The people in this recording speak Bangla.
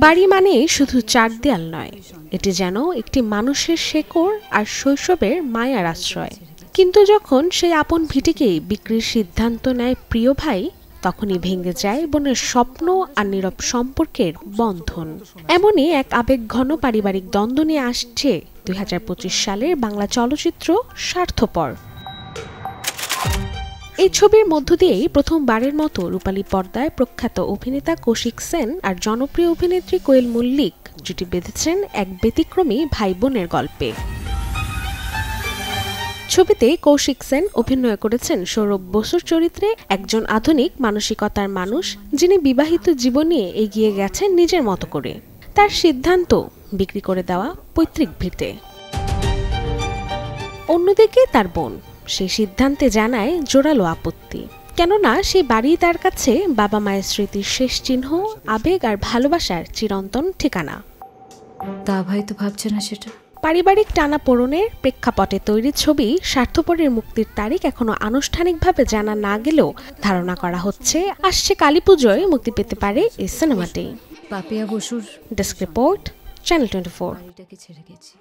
বাড়ি মানে শুধু চার দেয়াল নয়, এটি যেন একটি মানুষের শেকড় আর শৈশবের মায়ার আশ্রয়। কিন্তু যখন সেই আপন ভিটিকেই বিক্রির সিদ্ধান্ত নেয় প্রিয় ভাই, তখনই ভেঙে যায় বোনের স্বপ্ন আর নীরব সম্পর্কের বন্ধন। এমনই এক আবেগঘন পারিবারিক দ্বন্দ্ব নিয়ে আসছে ২০২৫ সালের বাংলা চলচ্চিত্র স্বার্থপর। এই ছবির মধ্য দিয়েই প্রথমবারের মতো রূপালী পর্দায় প্রখ্যাত অভিনেতা কৌশিক সেন আর জনপ্রিয় অভিনেত্রী কোয়েল মল্লিক জুটি বেঁধেছেন এক ব্যতিক্রমী ভাই বোনের গল্পে। ছবিতে কৌশিক সেন অভিনয় করেছেন সৌরভ বসুর চরিত্রে একজন আধুনিক মানসিকতার মানুষ, যিনি বিবাহিত জীবন নিয়ে এগিয়ে গেছেন নিজের মতো করে। তার সিদ্ধান্ত বিক্রি করে দেওয়া পৈতৃক ভিটে। অন্যদিকে তার বোন সেই সিদ্ধান্তে জানায় জোরালো আপত্তি, কেননা সেই বাড়ি তার কাছে বাবা মায়ের স্মৃতির শেষ চিহ্ন, আবেগ আর ভালোবাসার চিরন্তন ঠিকানা। তা ভাই তো ভাবছে না সেটা। পারিবারিক টানাপোড়েনের প্রেক্ষাপটে তৈরি ছবি স্বার্থপরের মুক্তির তারিখ এখনো আনুষ্ঠানিকভাবে জানা না গেলেও ধারণা করা হচ্ছে আসছে কালীপুজোয় মুক্তি পেতে পারে এই সিনেমাটি। পাপিয়া বসুর ডেস্ক রিপোর্ট, চ্যানেল 24। ছেড়ে গেছি।